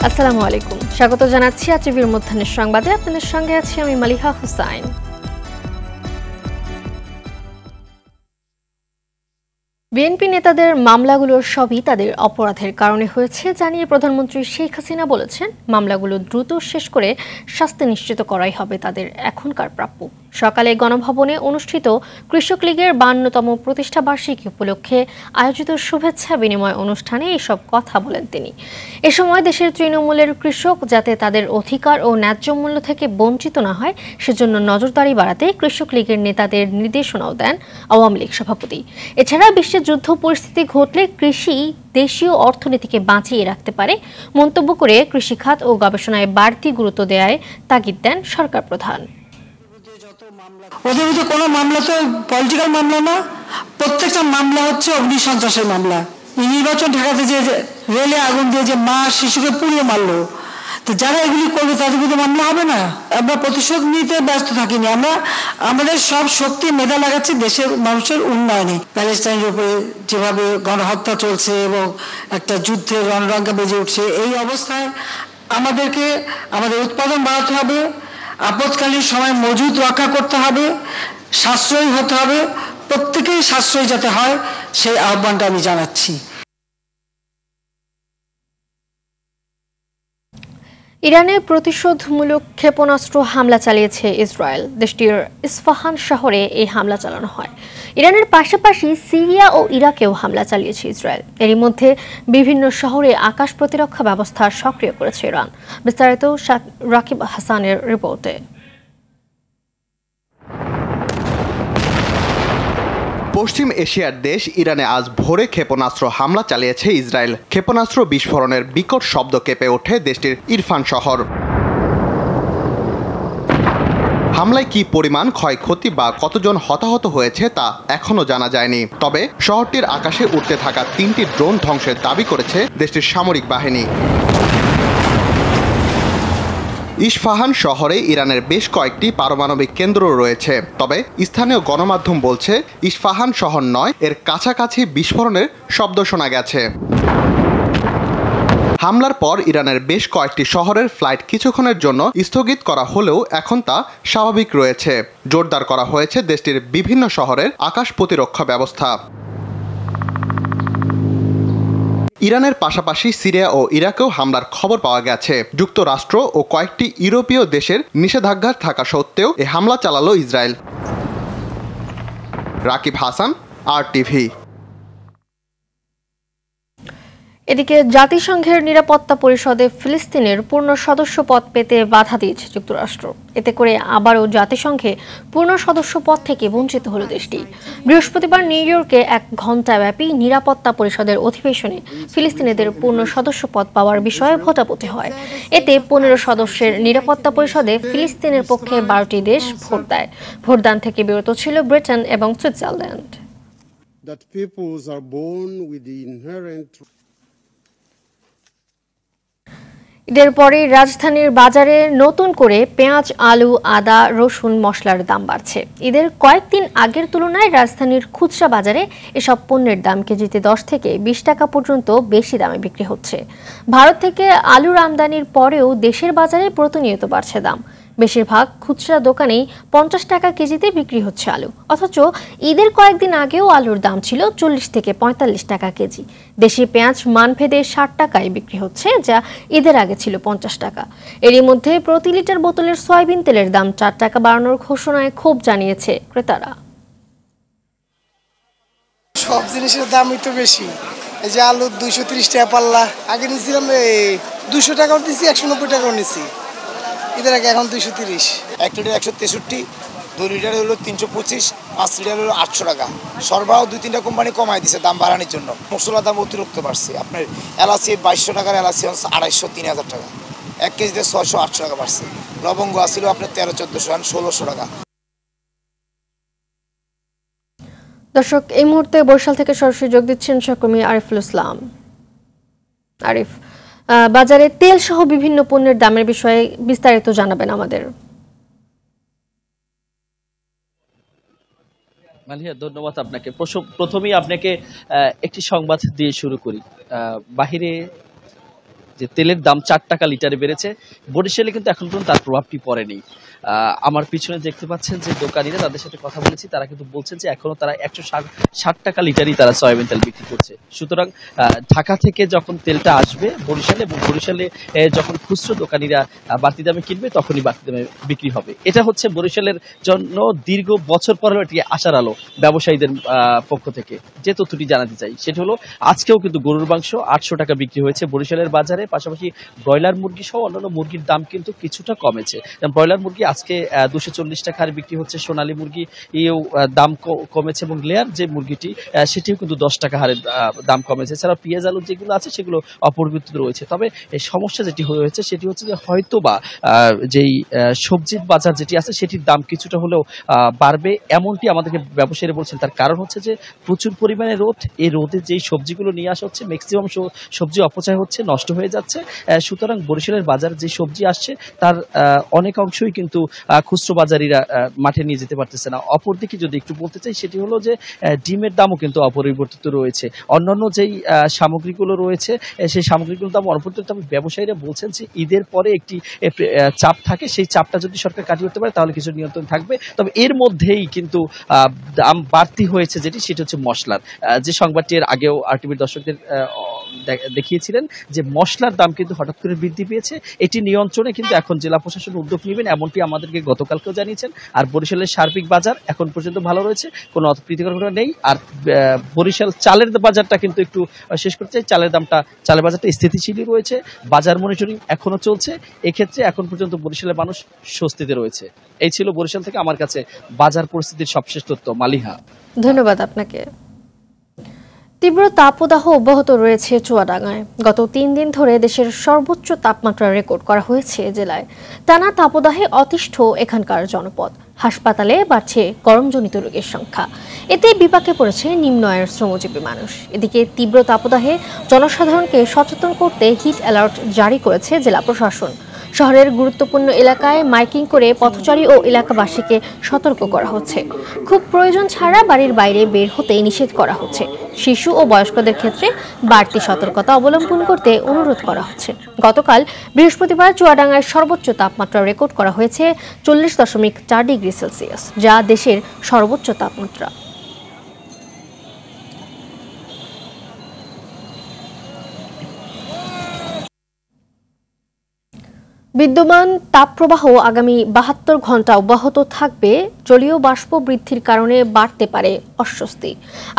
আসসালামু আলাইকুম, স্বাগত জানাচ্ছি আজকের মধ্যাহ্নের সংবাদে। আপনাদের সঙ্গে আছি আমি মালিহা হুসাইন। বিএনপি নেতাদের মামলাগুলোর সবই তাদের অপরাধের কারণে হয়েছে জানিয়ে প্রধানমন্ত্রী শেখ হাসিনা বলেছেন, মামলাগুলো দ্রুত শেষ করে শাস্তি নিশ্চিত করাই হবে তাদের এখনকার প্রাপ্য। সকালে গণভবনে অনুষ্ঠিত কৃষক লীগের 52তম প্রতিষ্ঠা বার্ষিকী উপলক্ষে আয়োজিত শুভেচ্ছা বিনিময় অনুষ্ঠানে এসব কথা বলেন তিনি। এ সময় দেশের তৃণমূলের কৃষক যাতে তাদের অধিকার ও ন্যায্য মূল্য থেকে বঞ্চিত না হয় সেজন্য নজরদারি বাড়াতে কৃষক লীগের নেতাদের নির্দেশনাও দেন আওয়ামী লীগ সভাপতি। এছাড়া বিশ্বে যুদ্ধ পরিস্থিতি ঘটলে কৃষি দেশীয় অর্থনীতিকে বাঁচিয়ে রাখতে পারে মন্তব্য করে কৃষিখাত ও গবেষণায় বাড়তি গুরুত্ব দেওয়ায় তাগিদ দেন সরকার প্রধান। ওদের মধ্যে কোনো মামলা তো পলিটিক্যাল মামলা না, প্রত্যেকটা মামলা হচ্ছে অগ্নিসন্ত্রাসের মামলা। নির্বাচন ঠেকাতে যে রেলে আগুন দিয়ে যে মা শিশুকে পুড়িয়ে মারলো, তো যারা এগুলি করবে তাদের মধ্যে মামলা হবে না? আমরা প্রতিশোধ নিতে ব্যস্ত থাকিনি, আমরা আমাদের সব শক্তি মেধা লাগাচ্ছি দেশের মানুষের উন্নয়নে। প্যালেস্টাইনের উপরে যেভাবে গণহত্যা চলছে এবং একটা যুদ্ধের রণরঙ্গা বেজে উঠছে, এই অবস্থায় আমাদেরকে আমাদের উৎপাদন বাড়াতে হবে, আপৎকালীন সময় মজুদ রক্ষা করতে হবে, সাশ্রয়ী হতে হবে, প্রত্যেকেই সাশ্রয়ী যাতে হয় সেই আহ্বানটা আমি জানাচ্ছি। ইরানে প্রতিশোধমূলক ক্ষেপণাস্ত্র হামলা চালিয়েছে ইসরায়েল। দেশটির ইস্পাহান শহরে এই হামলা চালানো হয়। ইরানের পাশাপাশি সিরিয়া ও ইরাকেও হামলা চালিয়েছে ইসরায়েল। এরই মধ্যে বিভিন্ন শহরে আকাশ প্রতিরক্ষা ব্যবস্থা সক্রিয় করেছে ইরান। বিস্তারিত রাকিব হাসানের রিপোর্টে। পশ্চিম এশিয়ার দেশ ইরানে আজ ভোরে ক্ষেপণাস্ত্র হামলা চালিয়েছে ইসরায়েল। ক্ষেপণাস্ত্র বিস্ফোরণের বিকট শব্দ কেঁপে ওঠে দেশটির ইরফান শহর। হামলায় কি পরিমাণ ক্ষয়ক্ষতি বা কতজন হতাহত হয়েছে তা এখনো জানা যায়নি। তবে শহরটির আকাশে উঠতে থাকা 3টি ড্রোন ধ্বংসের দাবি করেছে দেশটির সামরিক বাহিনী। ইস্পাহান শহরে ইরানের বেশ কয়েকটি পারমাণবিক কেন্দ্র রয়েছে। তবে স্থানীয় গণমাধ্যম বলছে ইস্পাহান শহর নয়, এর কাছাকাছি বিস্ফোরণের শব্দ শোনা গেছে। হামলার পর ইরানের বেশ কয়েকটি শহরের ফ্লাইট কিছুক্ষণের জন্য স্থগিত করা হলেও এখন তা স্বাভাবিক রয়েছে। জোরদার করা হয়েছে দেশটির বিভিন্ন শহরের আকাশ প্রতিরক্ষা ব্যবস্থা। ইরানের পাশাপাশি সিরিয়া ও ইরাকেও হামলার খবর পাওয়া গেছে। যুক্তরাষ্ট্র ও কয়েকটি ইউরোপীয় দেশের নিষেধাজ্ঞা থাকা সত্ত্বেও এ হামলা চালালো ইসরায়েল। রাকিব হাসান, RTV। এদিকে জাতিসংঘের নিরাপত্তা পরিষদে ফিলিস্তিনের পূর্ণ সদস্য পদ পেতে বাধা দিয়েছে যুক্তরাষ্ট্র। এতে করে আবারও জাতিসংঘে পূর্ণ সদস্য পদ থেকে বঞ্চিত হল দেশটি। বৃহস্পতিবার নিউ ইয়র্কে 1 ঘণ্টাব্যাপী নিরাপত্তা পরিষদের অধিবেশনে ফিলিস্তিনিদের পূর্ণ সদস্য পদ পাওয়ার বিষয়ে ভোটাভুটি হয়। এতে 15 সদস্যের নিরাপত্তা পরিষদে ফিলিস্তিনের পক্ষে 12টি দেশ ভোট দেয়। ভোটদান থেকে বিরত ছিল ব্রিটেন এবং সুইজারল্যান্ড। ঈদের পরে রাজধানীর বাজারে নতুন করে পেঁয়াজ, আলু, আদা, রসুন, মশলার দাম বাড়ছে। ঈদের কয়েকদিন আগের তুলনায় রাজধানীর খুচরা বাজারে এসব পণ্যের দাম কেজিতে 10 থেকে 20 টাকা পর্যন্ত বেশি দামে বিক্রি হচ্ছে। ভারত থেকে আলুর আমদানির পরেও দেশের বাজারে প্রতিনিয়ত বাড়ছে দাম। বেশিরভাগ খুচরা দোকানেই 50 টাকা কেজিতে বিক্রি হচ্ছে আলু, অথচ ঈদের কয়েকদিন আগেও আলুর দাম ছিল 40 থেকে 45 টাকা কেজি। দেশি পেঁয়াজ মানভেদে 60 টাকায় বিক্রি হচ্ছে, যা ঈদের আগে ছিল 50 টাকা। এরই মধ্যে প্রতি লিটার বোতলের সয়াবিন তেলের দাম 4 টাকা বাড়ানোর ঘোষণায় ক্ষোভ জানিয়েছে ক্রেতারা। সব জিনিসের দামই তো বেশি। এই যে আলু 230 টাকা পাল্লা, আগে নিয়েছিলাম 200 টাকাও নিচ্ছি, 190 টাকাও নিচ্ছি। ঈদের আগে এখন 230। 1 লিটার 163, 2 লিটার হলো 325, 5 লিটার হলো 800 টাকা। সরবরাহ 2-3টা কোম্পানি কমাই দিছে দাম বাড়ানোর জন্য। মশলার দাম অতিরিক্ত বাড়ছে। আপনার এলাচি 2200 টাকার এলাচি 250-3000 টাকা। 1 কেজিতে 600-800 টাকা বাড়ছে। লবঙ্গ আসছিল আপনার 1300-1400, 1600 টাকা। দর্শক, এই মুহূর্তে বরিশাল থেকে সরাসরি যোগ দিচ্ছেন সহকর্মী আরিফুল ইসলাম। আরিফ, বাজারে তেল সহ বিভিন্ন পণ্যের দামের বিষয়ে বিস্তারিত জানাবেন আমাদের। মালিহা, ধন্যবাদ আপনাকে। প্রথমেই আপনাকে একটি সংবাদ দিয়ে শুরু করি। বাহিরে যে তেলের দাম 4 টাকা লিটারে বেড়েছে, বরিশালে কিন্তু এখন পর্যন্ত তার প্রভাবটি পড়েনি। আমার পিছনে দেখতে পাচ্ছেন যে দোকানিরা, তাদের সাথে কথা বলেছি, তারা কিন্তু বলছেন যে এখনো তারা 160 টাকা লিটারই তারা সয়াবিন তেল বিক্রি করছে। সুতরাং ঢাকা থেকে যখন তেলটা আসবে বরিশালে, এবং বরিশালে যখন খুচরো দোকানিরা বাড়তি দামে কিনবে তখনই বাড়তি দামে বিক্রি হবে। এটা হচ্ছে বরিশালের জন্য দীর্ঘ বছর পরে এটি আশার আলো ব্যবসায়ীদের পক্ষ থেকে। যে তথ্যটি জানাতে চাই সেটা হলো, আজকেও কিন্তু গরুর মাংস 800 টাকা বিক্রি হয়েছে বরিশালের বাজারে। পাশাপাশি ব্রয়লার মুরগি সহ অন্যান্য মুরগির দাম কিন্তু কিছুটা কমেছে। ব্রয়লার মুরগি আজকে 240 টাকা হারে বিক্রি হচ্ছে, সোনালী মুরগি এও দাম কমেছে, এবং লেয়ার যে মুরগিটি সেটিও কিন্তু 10 টাকা হারে দাম কমেছে। এছাড়া পেঁয়াজ আলু যেগুলো আছে সেগুলো অপরিবর্তিত রয়েছে। তবে এই সমস্যা যেটি হয়েছে সেটি হচ্ছে যে হয়তো বা যেই সবজির বাজার যেটি আছে সেটির দাম কিছুটা হলেও বাড়বে, এমনটি আমাদেরকে ব্যবসায়ীরা বলছেন। তার কারণ হচ্ছে যে প্রচুর পরিমাণে রোদ, এই রোদে যেই সবজিগুলো নিয়ে আসা হচ্ছে ম্যাক্সিমাম সবজি অপচয় হচ্ছে, নষ্ট হয়ে যাচ্ছে। সুতরাং বরিশালের বাজারে যে সবজি আসছে তার অনেক অংশই কিন্তু খুচরো বাজারিরা মাঠে নিয়ে যেতে পারতেছে না। অপরদিকে যদি একটু বলতে চাই সেটি হলো যে ডিমের দামও কিন্তু অপরিবর্তিত রয়েছে। অন্যান্য যেই সামগ্রীগুলো রয়েছে সেই সামগ্রীগুলোর দাম অপরিবর্তিত। তবে ব্যবসায়ীরা বলছেন যে ঈদের পরে একটি চাপ থাকে, সেই চাপটা যদি সরকার কাটিয়ে উঠতে পারে তাহলে কিছু নিয়ন্ত্রণ থাকবে। তবে এর মধ্যেই কিন্তু দাম বাড়তি হয়েছে যেটি, সেটা হচ্ছে মশলার। যে সংবাদটি এর আগেও আরটিভির দর্শকদের দেখিয়েছিলেন যে মশলার দাম কিন্তু হঠাৎ করে বৃদ্ধি পেয়েছে। এটি নিয়ন্ত্রণে কিন্তু এখন জেলা প্রশাসন উদ্যোগ নেবেন, এমনটি আমাদেরকে গতকালকেও জানিয়েছেন। আর বরিশালের সার্বিক বাজার এখন পর্যন্ত ভালো রয়েছে, কোনো অপ্রীতিকর ঘটনা নেই। আর বরিশাল চালের বাজারটা কিন্তু একটু শেষ করতে চাই, চালের বাজারটা স্থিতিশীলই রয়েছে, বাজার মনিটরিং এখনো চলছে। এক্ষেত্রে এখন পর্যন্ত বরিশালের মানুষ স্বস্তিতে রয়েছে। এই ছিল বরিশাল থেকে আমার কাছে বাজার পরিস্থিতির সবশেষ তথ্য। মালিহা, ধন্যবাদ আপনাকে। তীব্র তাপদাহ অব্যাহত রয়েছে চুয়াডাঙ্গায়। গত 3 দিন ধরে দেশের সর্বোচ্চ তাপমাত্রা রেকর্ড করা হয়েছে জেলায়। টানা তাপদাহে অতিষ্ঠ এখানকার জনপদ। হাসপাতালে বাড়ছে গরমজনিত রোগের সংখ্যা। এতে বিপাকে পড়েছে নিম্ন আয়ের শ্রমজীবী মানুষ। এদিকে তীব্র তাপদাহে জনসাধারণকে সচেতন করতে হিট অ্যালার্ট জারি করেছে জেলা প্রশাসন। শহরের গুরুত্বপূর্ণ এলাকায় মাইকিং করে পথচারী ও এলাকাবাসীকে সতর্ক করা হচ্ছে। খুব প্রয়োজন ছাড়া বাড়ির বাইরে বের হতে নিষেধ করা হচ্ছে। শিশু ও বয়স্কদের ক্ষেত্রে বাড়তি সতর্কতা অবলম্বন করতে অনুরোধ করা হচ্ছে। গতকাল বৃহস্পতিবার চুয়াডাঙ্গায় সর্বোচ্চ তাপমাত্রা রেকর্ড করা হয়েছে 40.4 ডিগ্রি সেলসিয়াস, যা দেশের সর্বোচ্চ তাপমাত্রা। বিদ্যমান তাপপ্রবাহ আগামী 72 ঘন্টা অব্যাহত থাকবে। জলীয় বাষ্প বৃদ্ধির কারণে বাড়তে পারে অস্বস্তি।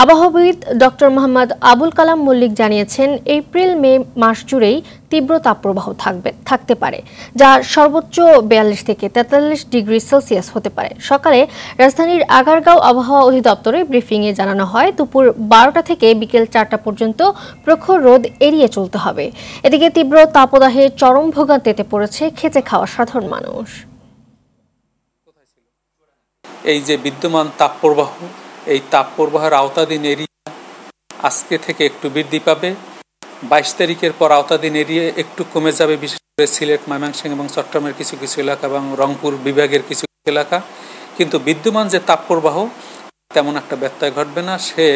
আবহাওয়াবিদ ডক্টর মোহাম্মদ আবুল কালাম মল্লিক জানিয়েছেন, এপ্রিল মে মাস জুড়েই তীব্র তাপপ্রবাহ থাকতে পারে, যা সর্বোচ্চ 42 থেকে 43 ডিগ্রি সেলসিয়াস হতে পারে। সকালে রাজধানীর আগারগাঁও আবহাওয়া অধিদপ্তরে ব্রিফিংয়ে জানানো হয়, দুপুর 12টা থেকে বিকেল 4টা পর্যন্ত প্রখর রোদ এড়িয়ে চলতে হবে। এদিকে তীব্র তাপদাহে চরম ভোগান্তিতে পড়েছে খেতে খাওয়া সাধারণ মানুষ। এই যে বিদ্যমান তাপপ্রবাহ, এই তাপপ্রবাহের আওতাধীন এরিয়া আজকে থেকে একটু বৃদ্ধি পাবে। 22 তারিখের পর আওতাধীন এরিয়া একটু কমে যাবে, বিশেষ করে সিলেট, ময়মনসিংহ এবং চট্টগ্রামের কিছু কিছু এলাকা এবং রংপুর বিভাগের কিছু এলাকা। কিন্তু বিদ্যমান যে তাপপ্রবাহ তেমন একটা ব্যত্যয় ঘটবে না। সে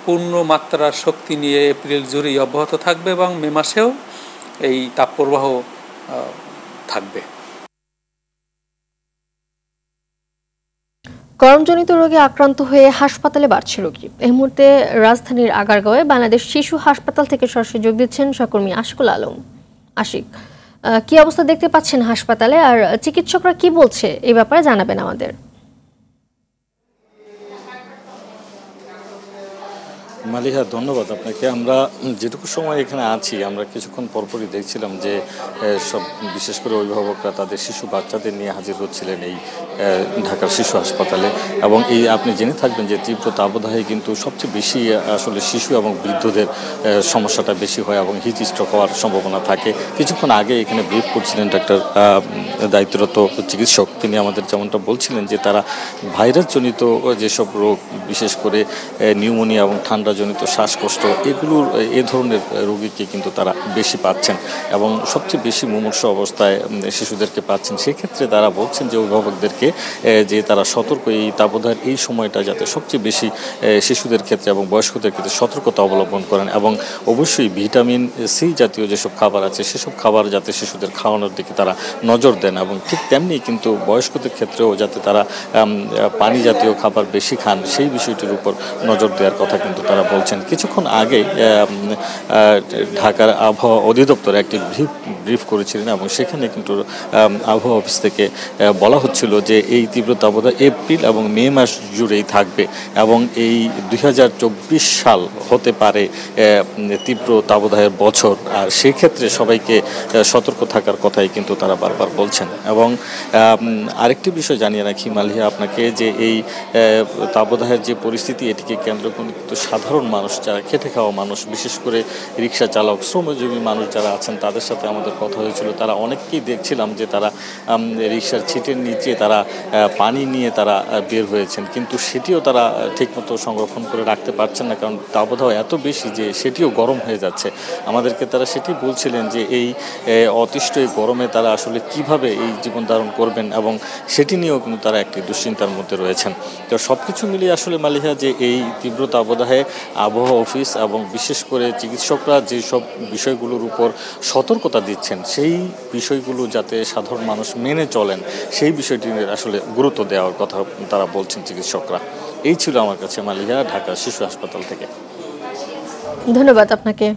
পূর্ণ মাত্রার শক্তি নিয়ে এপ্রিল জুড়েই অব্যাহত থাকবে এবং মে মাসেও এই তাপপ্রবাহ থাকবে। গরমজনিত রোগে আক্রান্ত হয়ে হাসপাতালে বাড়ছে রোগী। এই মুহূর্তে রাজধানীর আগারগাঁওয়ে বাংলাদেশ শিশু হাসপাতাল থেকে সরাসরি যোগ দিচ্ছেন সহকর্মী আশিকুল আলম। আশিক, কি অবস্থা দেখতে পাচ্ছেন হাসপাতালে, আর চিকিৎসকরা কি বলছে এই ব্যাপারে জানাবেন আমাদের। মালিহা, ধন্যবাদ আপনাকে। আমরা যেটুকু সময় এখানে আছি, আমরা কিছুক্ষণ পরপরই দেখছিলাম যে সব বিশেষ করে অভিভাবকরা তাদের শিশু বাচ্চাদের নিয়ে হাজির হচ্ছিলেন এই ঢাকার শিশু হাসপাতালে। এবং এই আপনি জেনে থাকবেন যে তীব্র তাপদাহে কিন্তু সবচেয়ে বেশি আসলে শিশু এবং বৃদ্ধদের সমস্যাটা বেশি হয় এবং হিট স্ট্রোক হওয়ার সম্ভাবনা থাকে। কিছুক্ষণ আগে এখানে ব্রিফ করছিলেন ডাক্তার দায়িত্বরত চিকিৎসক, তিনি আমাদের যেমনটা বলছিলেন যে তারা ভাইরাসজনিত যেসব রোগ, বিশেষ করে নিউমোনিয়া এবং ঠান্ডা জনিত শ্বাসকষ্ট এগুলোর এ ধরনের রোগীকে কিন্তু তারা বেশি পাচ্ছেন এবং সবচেয়ে বেশি মুমূর্ষু অবস্থায় শিশুদেরকে পাচ্ছেন। সেক্ষেত্রে তারা বলছেন যে অভিভাবকদেরকে যে তারা সতর্ক, এই তাপদাহের এই সময়টা যাতে সবচেয়ে বেশি শিশুদের ক্ষেত্রে এবং বয়স্কদের ক্ষেত্রে সতর্কতা অবলম্বন করেন এবং অবশ্যই ভিটামিন সি জাতীয় যেসব খাবার আছে সেসব খাবার যাতে শিশুদের খাওয়ানোর দিকে তারা নজর দেন এবং ঠিক তেমনি কিন্তু বয়স্কদের ক্ষেত্রেও যাতে তারা পানি জাতীয় খাবার বেশি খান সেই বিষয়টির উপর নজর দেওয়ার কথা কিন্তু তারা বলছেন। কিছুক্ষণ আগে ঢাকার আবহাওয়া অধিদপ্তর একটি ব্রিফ করেছিলেন এবং সেখানে কিন্তু আবহাওয়া অফিস থেকে বলা হচ্ছিল যে এই তীব্র তাপদাহ এপ্রিল এবং মে মাস জুড়েই থাকবে এবং এই 2024 সাল হতে পারে তীব্র তাপদাহের বছর। আর সেক্ষেত্রে সবাইকে সতর্ক থাকার কথাই কিন্তু তারা বারবার বলছেন। এবং আরেকটি বিষয় জানিয়ে রাখি মালিহা আপনাকে যে এই তাপদাহের যে পরিস্থিতি এটিকে কেন্দ্র করে কিন্তু সাধারণ মানুষ যারা খেটে খাওয়া মানুষ, বিশেষ করে রিক্সা চালক, শ্রমজীবী মানুষ যারা আছেন তাদের সাথে আমাদের কথা হয়েছিল। তারা অনেককেই দেখছিলাম যে তারা রিক্সার ছিটের নিচে তারা পানি নিয়ে তারা বের হয়েছেন, কিন্তু সেটিও তারা ঠিকমতো সংরক্ষণ করে রাখতে পারছেন না, কারণ তাপদাহ এত বেশি যে সেটিও গরম হয়ে যাচ্ছে। আমাদেরকে তারা সেটি বলছিলেন যে এই অতিষ্ঠ এই গরমে তারা আসলে কিভাবে এই জীবন ধারণ করবেন এবং সেটি নিয়েও কিন্তু তারা একটি দুশ্চিন্তার মধ্যে রয়েছেন। তো সব কিছু মিলিয়ে আসলে মালিহা যে এই তীব্র তাপদাহে আবহাওয়া অফিস এবং বিশেষ করে চিকিৎসকরা যেসব বিষয়গুলোর উপর সতর্কতা দিচ্ছেন সেই বিষয়গুলো যাতে সাধারণ মানুষ মেনে চলেন সেই বিষয়টি আসলে গুরুত্ব দেওয়ার কথা তারা বলছেন চিকিৎসকরা। এই ছিল আমার কাছে মালিহা ঢাকা শিশু হাসপাতাল থেকে। ধন্যবাদ আপনাকে।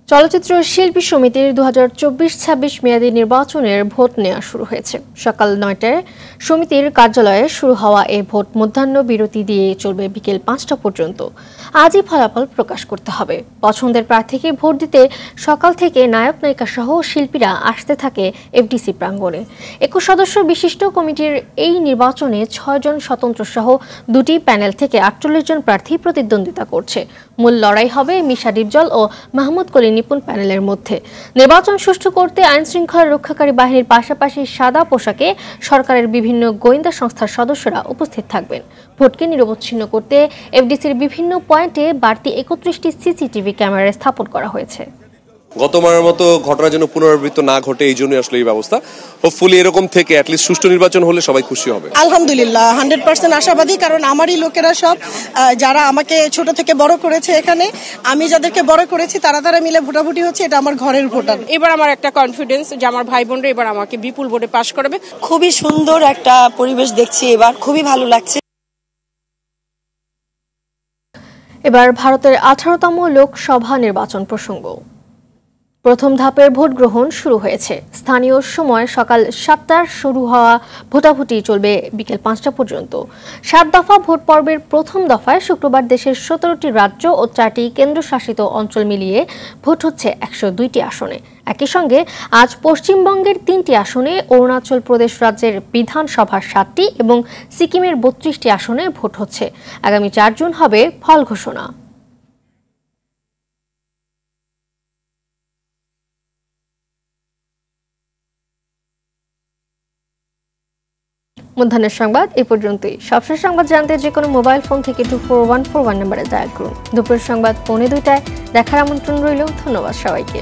চলচ্চিত্র শিল্পী সমিতির 2024-26 মেয়াদী নির্বাচনের ভোট নেওয়া শুরু হয়েছে। সকাল 9টায় সমিতির কার্যালয়ে শুরু হওয়া এই ভোট মধ্যাহ্ন বিরতি দিয়ে চলবে বিকেল 5টা পর্যন্ত। আজই ফলাফল প্রকাশ করতে হবে। পছন্দের প্রার্থীকে ভোট দিতে সকাল থেকে নায়ক নায়িকা সহ শিল্পীরা আসতে থাকে এফডিসি প্রাঙ্গণে। 21 সদস্য বিশিষ্ট কমিটির এই নির্বাচনে 6 জন স্বতন্ত্র সহ 2টি প্যানেল থেকে 48 জন প্রার্থী প্রতিদ্বন্দ্বিতা করছে। মূল লড়াই হবে মিশা ডিপজল ও মাহমুদ কলি নিপুণ প্যানেলের মধ্যে। নির্বাচন সুষ্ঠু করতে আইন শৃঙ্খলা রক্ষাকারী বাহিনীর পাশাপাশি সাদা পোশাকে সরকারের বিভিন্ন গোয়েন্দা সংস্থার সদস্যরা উপস্থিত থাকবেন। ভোটকে নিরবচ্ছিন্ন করতে এফডিসির বিভিন্ন পয়েন্টে বাড়তি 31টি সিসিটিভি ক্যামেরা স্থাপন করা হয়েছে। গতবারের মতো ঘটনা যেন পুনরাবৃত্ত না ঘটে এই জন্য আসলে এই ব্যবস্থা। হোপফুলি এরকম থেকে অ্যাটলিস্ট সুষ্ঠু নির্বাচন হলে সবাই খুশি হবে। আলহামদুলিল্লাহ 100% আশাবাদী, কারণ আমারই লোকেরা সব যারা আমাকে ছোট থেকে বড় করেছে, এখানে আমি যাদেরকে বড় করেছি তারা মিলে ভোটাভুটি হচ্ছে। এটা আমার ঘরের ভোটার। এবার আমার একটা কনফিডেন্স যে আমার ভাই বোনরা এবার আমাকে বিপুল ভোটে পাস করবে। খুবই সুন্দর একটা পরিবেশ দেখছি, এবার খুবই ভালো লাগছে। এবার ভারতের 18তম লোকসভা নির্বাচন প্রসঙ্গ। প্রথম ধাপের ভোট গ্রহণ শুরু হয়েছে। স্থানীয় সময় সকাল 7টায় শুরু হওয়া ভোটাভুটি চলবে বিকেল 5টা পর্যন্ত। 7 দফা ভোট পর্বের প্রথম দফায় শুক্রবার দেশের 17টি রাজ্য ও 4টি কেন্দ্রশাসিত অঞ্চল মিলিয়ে ভোট হচ্ছে 102টি আসনে। একই সঙ্গে আজ পশ্চিমবঙ্গের 3টি আসনে, অরুণাচল প্রদেশ রাজ্যের বিধানসভার 7টি এবং সিকিমের 32টি আসনে ভোট হচ্ছে। আগামী 4 জুন হবে ফল ঘোষণা। মধ্যাহ্নের সংবাদ এ পর্যন্তই। সবশেষ সংবাদ জানতে যে কোনো মোবাইল ফোন থেকে 24141 নম্বরে ডায়াল করুন। দুপুরের সংবাদ 2:45টায় দেখার আমন্ত্রণ রইল। ধন্যবাদ সবাইকে।